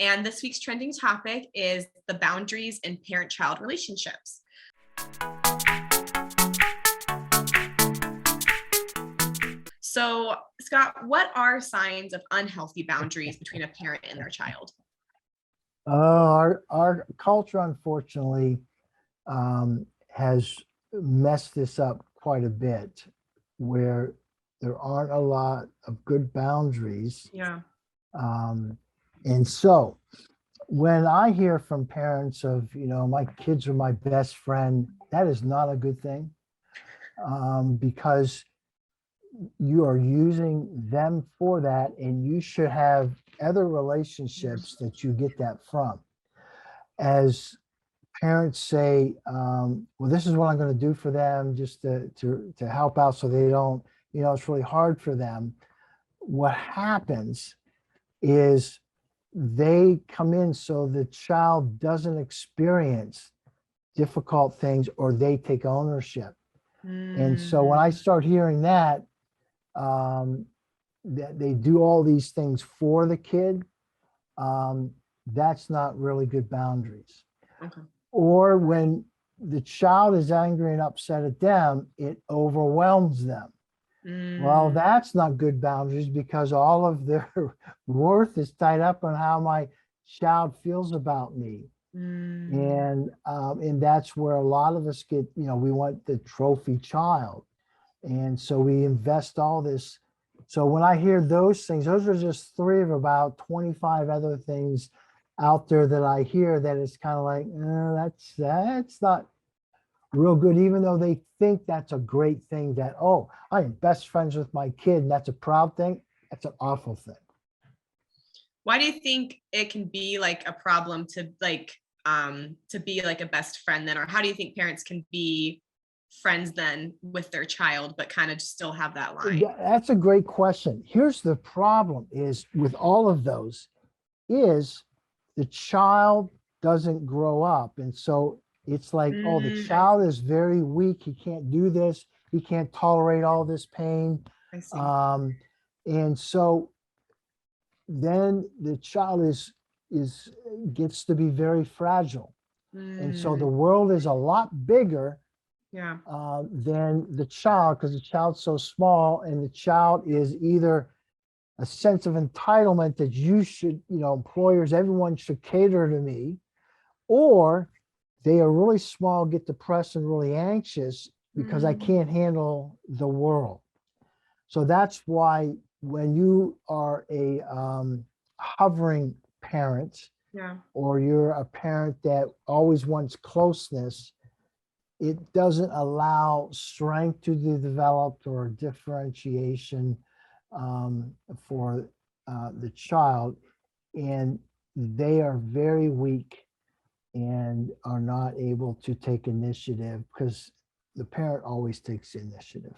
And this week's trending topic is the boundaries in parent-child relationships. So, Scott, what are signs of unhealthy boundaries between a parent and their child? Our culture, unfortunately, has messed this up quite a bit, where there aren't a lot of good boundaries. Yeah. And so when I hear from parents of, my kids are my best friend, that is not a good thing, because you are using them for that, and you should have other relationships that you get that from. As parents say, well, this is what I'm going to do for them just to help out so they don't, it's really hard for them. What happens is they come in so the child doesn't experience difficult things, or they take ownership. And so when I start hearing that they do all these things for the kid, that's not really good boundaries. Okay. Or when the child is angry and upset at them, it overwhelms them. Well, that's not good boundaries, because all of their worth is tied up on how my child feels about me. And that's where a lot of us get, we want the trophy child. And so we invest all this. So when I hear those things, those are just three of about 25 other things out there that I hear that it's kind of like, that's not real good, even though they think that's a great thing, that, oh, I am best friends with my kid, and that's a proud thing. That's an awful thing. Why do you think it can be like a problem to be like a best friend then? Or how do you think parents can be friends then with their child, but kind of still have that line? That's a great question. Here's the problem is with all of those is the child doesn't grow up. And so it's like, oh, the child is very weak. He can't do this. He can't tolerate all this pain. I see. And so then the child gets to be very fragile. And so the world is a lot bigger than the child, because the child's so small, and the child is either a sense of entitlement that you should, employers, everyone should cater to me, or they are really small, get depressed and really anxious because I can't handle the world. So that's why when you are a hovering parent, or you're a parent that always wants closeness, it doesn't allow strength to be developed or differentiation for the child, and they are very weak and are not able to take initiative, because the parent always takes the initiative.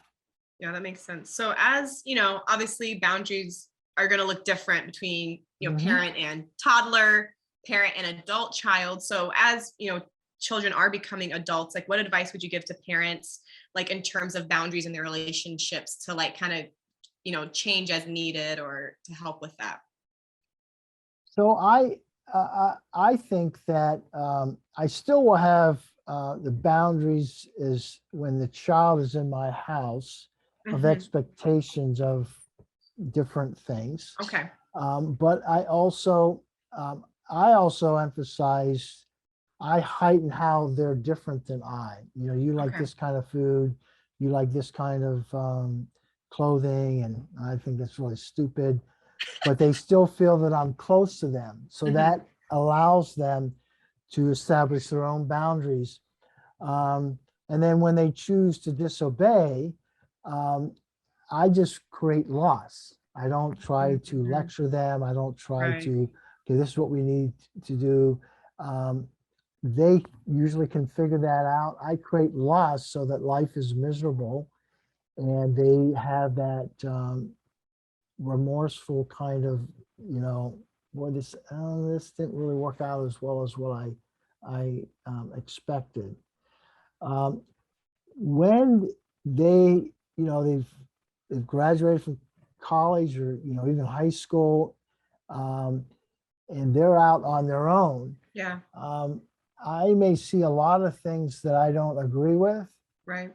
Yeah, that makes sense. So as, obviously boundaries are going to look different between, parent and toddler, parent and adult child. So as, children are becoming adults, like what advice would you give to parents, like in terms of boundaries in their relationships, to like kind of, change as needed or to help with that? So I think that I still will have the boundaries is when the child is in my house of expectations of different things. Okay. But I also emphasize, I heighten how they're different than I. You like this kind of food, you like this kind of clothing, and I think that's really stupid. But they still feel that I'm close to them. So that allows them to establish their own boundaries. And then when they choose to disobey, I just create loss. I don't try to lecture them. I don't try to, okay, this is what we need to do. They usually can figure that out. I create loss so that life is miserable, and they have that remorseful kind of, boy, this didn't really work out as well as what I expected. When they, they've graduated from college, or even high school, and they're out on their own, Yeah. I may see a lot of things that I don't agree with. Right.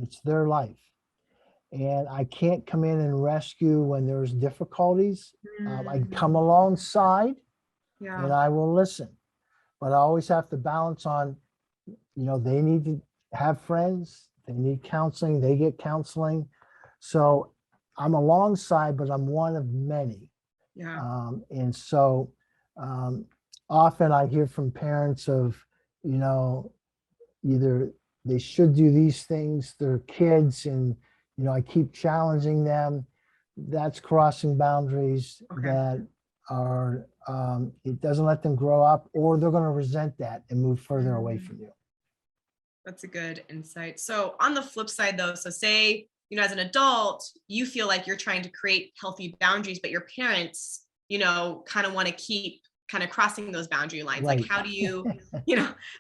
It's their life. And I can't come in and rescue when there's difficulties. I come alongside and Yeah. I will listen. But I always have to balance on, they need to have friends, they need counseling, they get counseling. So I'm alongside, but I'm one of many. Yeah. And so often I hear from parents of, either they should do these things, they're kids, and, I keep challenging them. That's crossing boundaries Okay. that are, it doesn't let them grow up, or they're going to resent that and move further away from you. That's a good insight. So on the flip side though, so say, as an adult, you feel like you're trying to create healthy boundaries, but your parents, kind of want to keep kind of crossing those boundary lines. Right. Like how do you,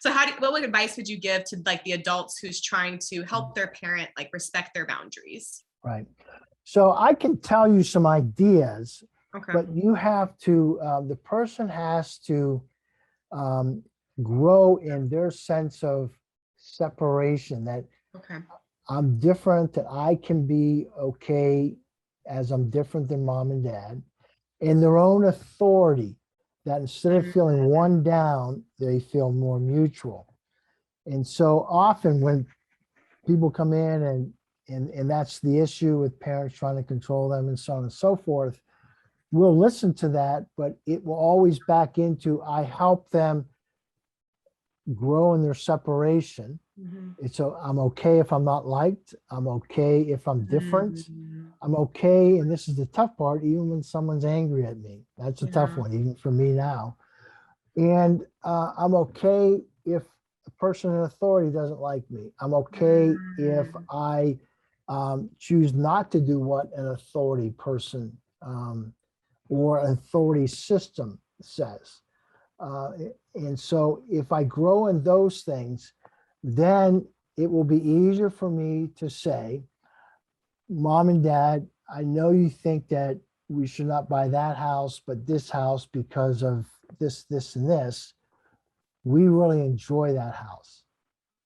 so what advice would you give to like the adults who's trying to help their parent, like respect their boundaries? Right. So I can tell you some ideas, Okay. but you have to, the person has to grow in their sense of separation, that Okay. I'm different, that I can be okay as I'm different than mom and dad, in their own authority, that instead of feeling one down, they feel more mutual. And so often when people come in and that's the issue with parents trying to control them and so on and so forth, we'll listen to that, but it will always back into, I help them grow in their separation. So I'm okay if I'm not liked. I'm okay if I'm different. I'm okay, and this is the tough part, even when someone's angry at me. That's a tough one, even for me now. And I'm okay if a person in authority doesn't like me. I'm okay if I choose not to do what an authority person or an authority system says. And so if I grow in those things, then it will be easier for me to say, Mom and Dad, I know you think that we should not buy that house, but this house because of this, this, and this. We really enjoy that house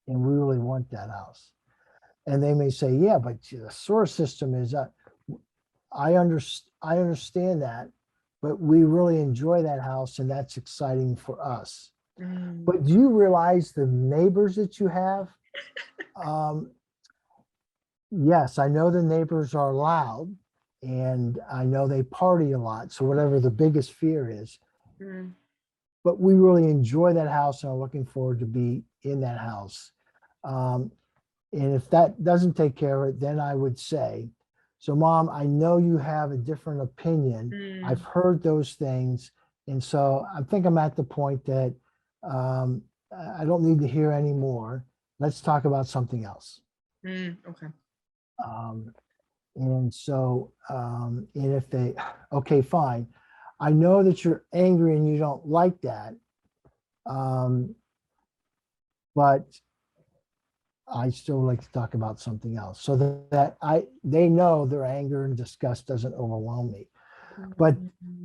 and we really want that house. And they may say, yeah, but the sewer system is, I understand that, but we really enjoy that house and that's exciting for us. But do you realize the neighbors that you have? Yes, I know the neighbors are loud and I know they party a lot. So whatever the biggest fear is, but we really enjoy that house and are looking forward to be in that house. And if that doesn't take care of it, then I would say, so Mom, I know you have a different opinion. I've heard those things. And so I think I'm at the point that I don't need to hear anymore. Let's talk about something else. Okay. And so, and if they, okay, fine. I know that you're angry and you don't like that. But I still like to talk about something else so that they know their anger and disgust doesn't overwhelm me. But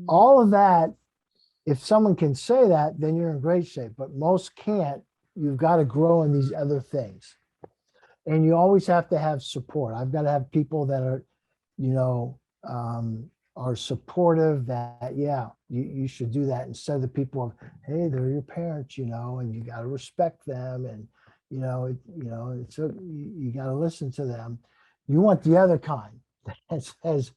all of that, if someone can say that, then you're in great shape, but most can't. You've got to grow in these other things. And you always have to have support. I've got to have people that are, are supportive, that, yeah, you should do that, instead of the people of, hey, they're your parents, and you got to respect them. And, you got to listen to them. You want the other kind that says,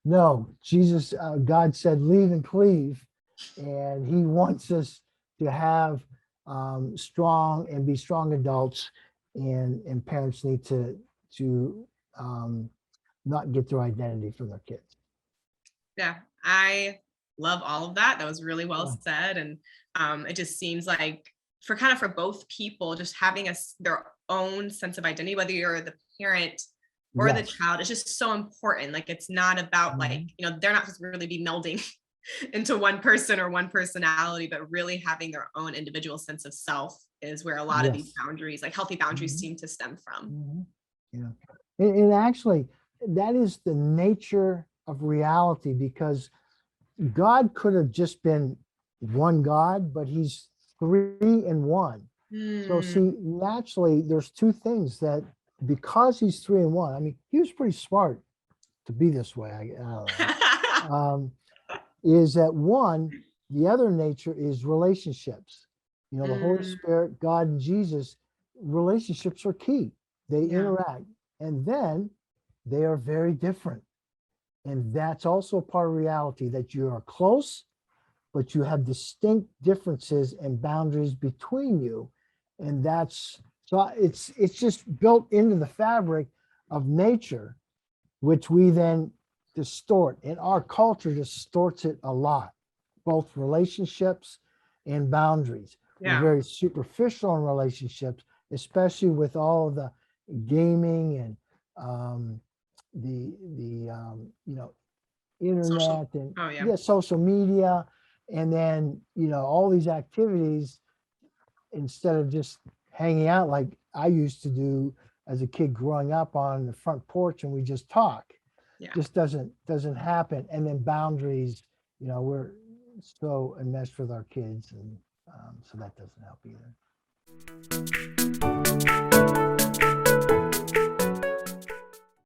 no, Jesus, God said, leave and cleave. And he wants us to have strong and be strong adults, and parents need to not get their identity from their kids. Yeah, I love all of that. That was really well said. And it just seems like for both people, just having their own sense of identity, whether you're the parent or the child, is just so important. Like, it's not about like, they're not just really be melding into one person or one personality, but really having their own individual sense of self is where a lot of these boundaries, like healthy boundaries, seem to stem from. Yeah. And actually, that is the nature of reality, because God could have just been one God, but he's three in one. So see, naturally, there's two things that because he's three in one, I mean, he was pretty smart to be this way. I don't know. Is that one, the other nature is relationships. You know, the Holy Spirit, God, and Jesus, relationships are key. They interact. And then they are very different. And that's also part of reality, that you are close, but you have distinct differences and boundaries between you. And that's, so it's just built into the fabric of nature, which we then distort. And our culture distorts it a lot, both relationships and boundaries. We're very superficial in relationships, especially with all of the gaming and you know, internet and social media, and then, you know, all these activities, instead of just hanging out like I used to do as a kid growing up on the front porch and we just talk. Just doesn't happen. And then boundaries, you know, we're so enmeshed with our kids, and so that doesn't help either.